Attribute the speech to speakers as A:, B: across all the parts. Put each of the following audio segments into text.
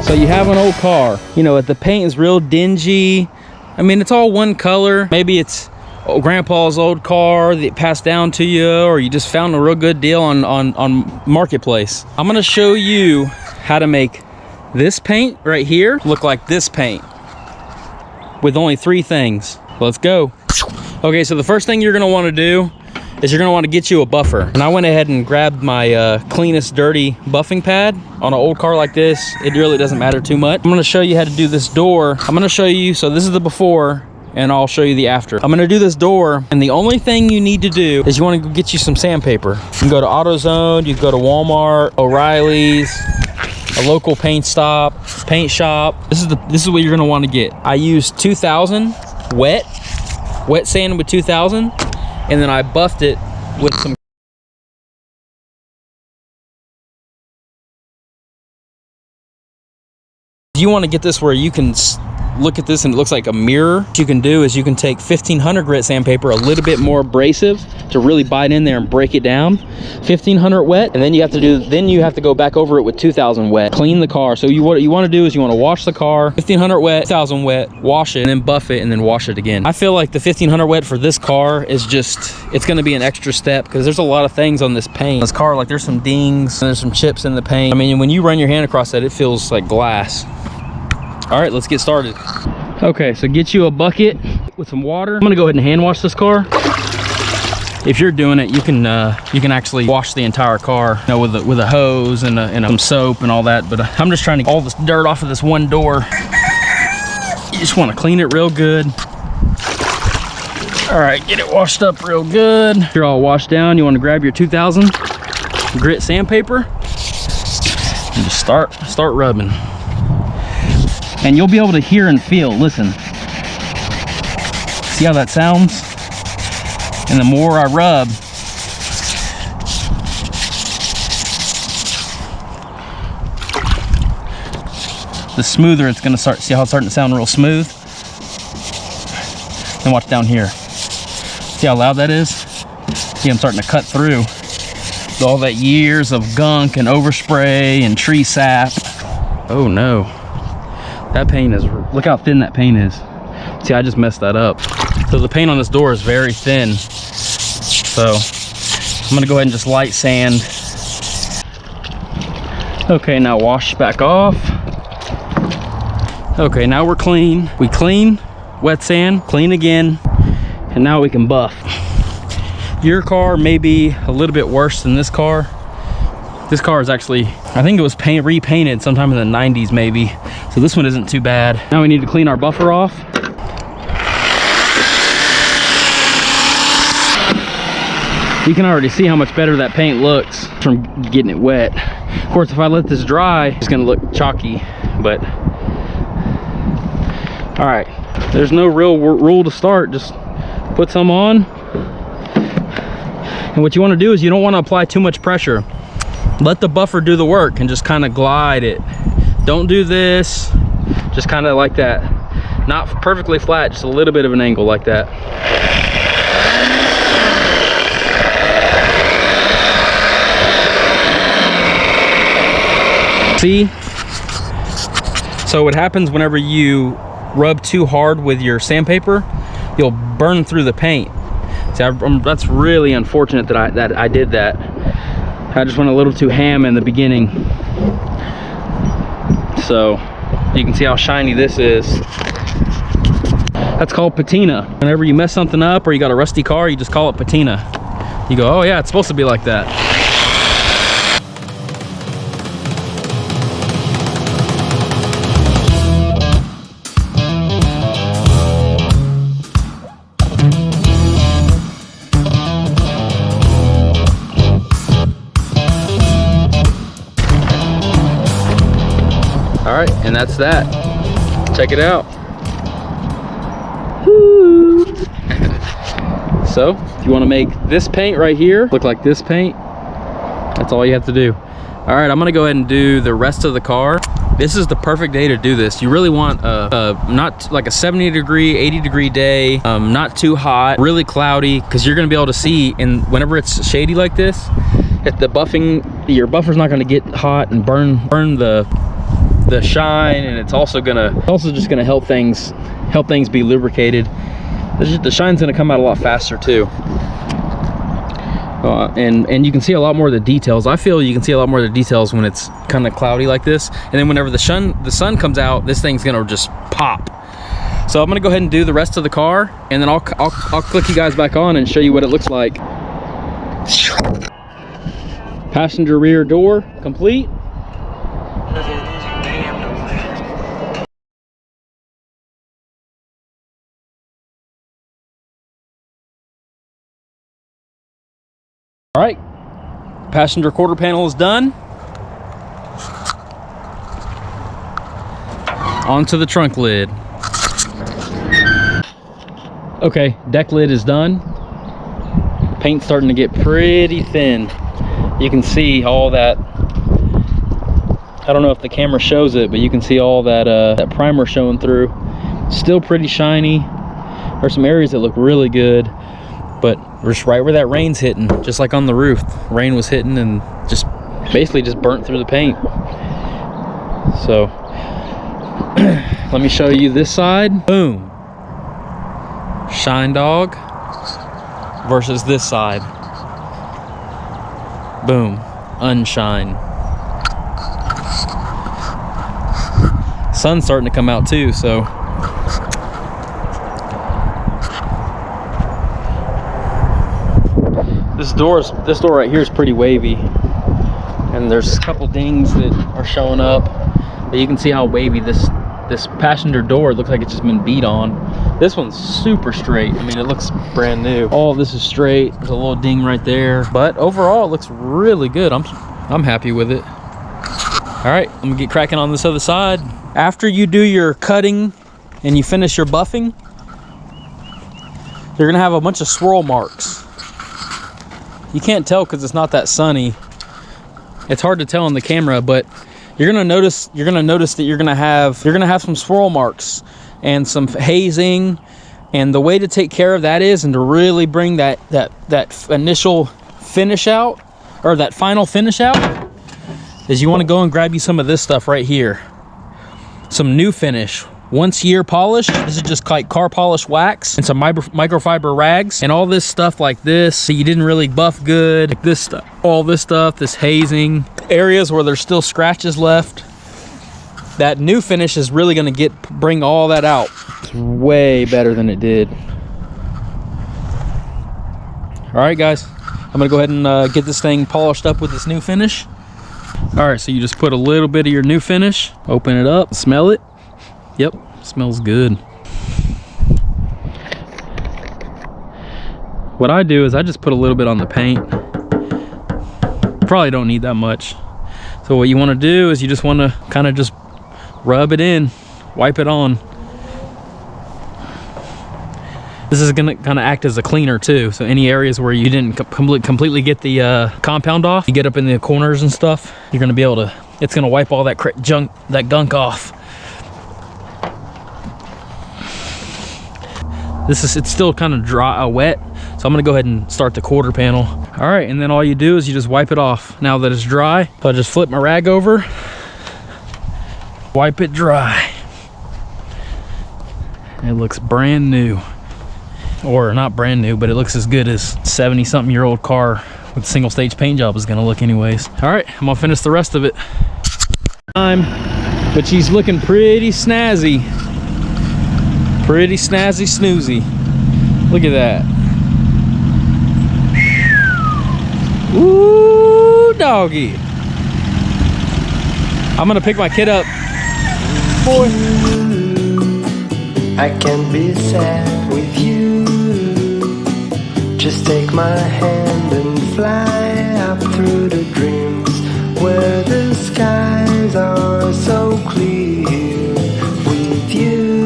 A: So you have an old car, you know, the paint is real dingy. I mean, it's all one color. Maybe it's grandpa's old car that passed down to you, or you just found a real good deal on Marketplace. I'm gonna show you how to make this paint right here look like this paint with only 3 things. Let's go. Okay, so the first thing you're gonna wanna do is you're gonna wanna get you a buffer. And I went ahead and grabbed my cleanest dirty buffing pad. On an old car like this, it really doesn't matter too much. I'm gonna show you how to do this door. I'm gonna show you, so this is the before, and I'll show you the after. I'm gonna do this door, and the only thing you need to do is you wanna go get you some sandpaper. You can go to AutoZone, you can go to Walmart, O'Reilly's, a local paint shop. This is what you're gonna wanna get. I used 2000 wet sand with 2000, and then I buffed it with some. You wanna get this where you can look at this and it looks like a mirror. What you can do is you can take 1500 grit sandpaper, a little bit more abrasive to really bite in there and break it down. 1500 wet, and then you have to go back over it with 2000 wet. Clean the car. So what you want to do is you want to wash the car, 1500 wet, 1000 wet, wash it, and then buff it, and then wash it again. I feel like the 1500 wet for this car is just, it's going to be an extra step because there's a lot of things on this paint. This car, like there's some dings, and there's some chips in the paint. I mean, when you run your hand across that, it feels like glass. All right, let's get started. Okay, so get you a bucket with some water. I'm gonna go ahead and hand wash this car. If you're doing it, you can actually wash the entire car, you know, with a hose and some soap and all that. But I'm just trying to get all this dirt off of this one door. You just want to clean it real good. All right, get it washed up real good. If you're all washed down, you want to grab your 2000 grit sandpaper and just start rubbing. And you'll be able to hear and feel, listen. See how that sounds? And the more I rub, the smoother it's gonna start. See how it's starting to sound real smooth? And watch down here. See how loud that is? See, I'm starting to cut through all that years of gunk and overspray and tree sap. Oh no. That paint is, look how thin that paint is. See, I just messed that up. So the paint on this door is very thin. So I'm gonna go ahead and just light sand. Okay, now wash back off. Okay, now we're clean. We clean, wet sand, clean again, and now we can buff. Your car may be a little bit worse than this car. This car is actually, I think it was repainted sometime in the 90s maybe. So this one isn't too bad. Now we need to clean our buffer off. You can already see how much better that paint looks from getting it wet. Of course, if I let this dry, it's gonna look chalky, but. All right, there's no real rule to start. Just put some on. And what you wanna do is you don't wanna apply too much pressure. Let the buffer do the work and just kind of glide it. Don't do this, just kind of like that. Not perfectly flat, just a little bit of an angle like that. See? So what happens whenever you rub too hard with your sandpaper, you'll burn through the paint. See, that's really unfortunate that I did that. I just went a little too ham in the beginning. So you can see how shiny this is. That's called patina. Whenever you mess something up or you got a rusty car, you just call it patina. You go, oh yeah, it's supposed to be like that. All right, and that's that. Check it out. Woo. So, if you want to make this paint right here look like this paint, that's all you have to do. All right, I'm gonna go ahead and do the rest of the car. This is the perfect day to do this. You really want not like a 70 degree, 80 degree day, not too hot, really cloudy, because you're gonna be able to see, and whenever it's shady like this, if the buffing, your buffer's not gonna get hot and burn the the shine, and it's also just gonna help things be lubricated. The shine's gonna come out a lot faster too. And you can see a lot more of the details. I feel you can see a lot more of the details when it's kind of cloudy like this, and then whenever the sun comes out, this thing's gonna just pop. So I'm gonna go ahead and do the rest of the car, and then I'll click you guys back on and show you what it looks like. Passenger rear door complete. All right, passenger quarter panel is done. Onto the trunk lid. Okay, deck lid is done. Paint's starting to get pretty thin. You can see all that. I don't know if the camera shows it, but you can see all that that primer showing through. Still pretty shiny. There's some areas that look really good, but just right where that rain's hitting, just like on the roof, rain was hitting and just basically just burnt through the paint. So let me show you this side. Boom, shine dog versus this side. Boom, unshine. Sun's starting to come out too, so this door right here is pretty wavy, and there's a couple dings that are showing up, but you can see how wavy this passenger door looks like it's just been beat on. This one's super straight. I mean, it looks brand new. All this is straight. There's a little ding right there, but overall it looks really good. I'm happy with it. All right, I'm gonna get cracking on this other side. After you do your cutting and you finish your buffing, you're gonna have a bunch of swirl marks. You can't tell because it's not that sunny. It's hard to tell on the camera, but you're gonna notice that you're gonna have some swirl marks and some hazing. And the way to take care of that is, and to really bring that initial finish out, or that final finish out, is you want to go and grab you some of this stuff right here. Some new finish. Once year polish. This is just like car polish wax and some microfiber rags, and all this stuff like this so you didn't really buff good, like this stuff, all this stuff, this hazing, areas where there's still scratches left. That new finish is really going to bring all that out. It's way better than it did. All right, guys, I'm gonna go ahead and get this thing polished up with this new finish. All right, so you just put a little bit of your new finish, open it up, smell it. Yep, smells good. What I do is I just put a little bit on the paint. Probably don't need that much. So what you want to do is you just want to kind of just rub it in, wipe it on. This is gonna kind of act as a cleaner too. So any areas where you didn't completely get the compound off, you get up in the corners and stuff, you're gonna be able to, it's gonna wipe all that gunk off. It's still kind of dry, wet, so I'm gonna go ahead and start the quarter panel. All right, and then all you do is you just wipe it off. Now that it's dry, so I just flip my rag over, wipe it dry. It looks brand new. Or not brand new, but it looks as good as 70-something-year-old car with a single stage paint job is gonna look anyways. All right, I'm gonna finish the rest of it. But she's looking pretty snazzy. Pretty snazzy snoozy. Look at that. Ooh, doggy. I'm gonna pick my kid up. Boy.
B: I can be sad with you. Just take my hand and fly up through the dreams where the skies are so clear. With you,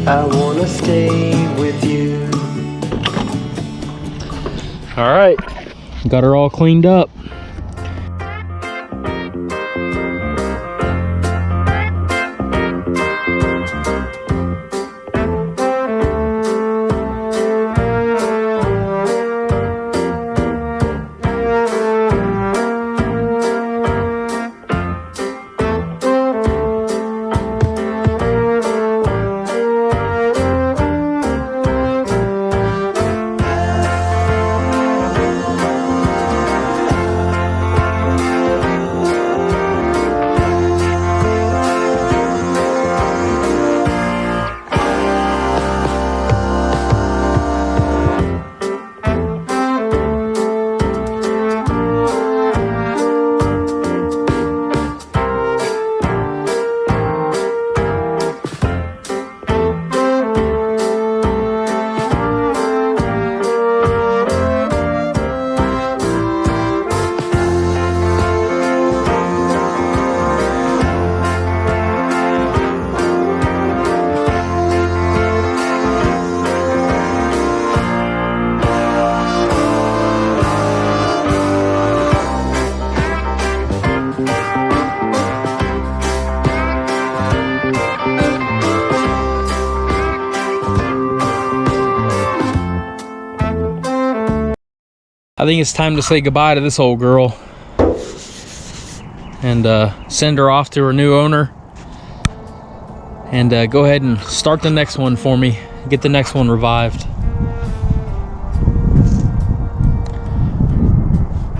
B: I wanna stay with you.
A: All right, got her all cleaned up. I think it's time to say goodbye to this old girl and send her off to her new owner, and go ahead and start the next one for me. Get the next one revived.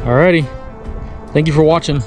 A: Alrighty, thank you for watching.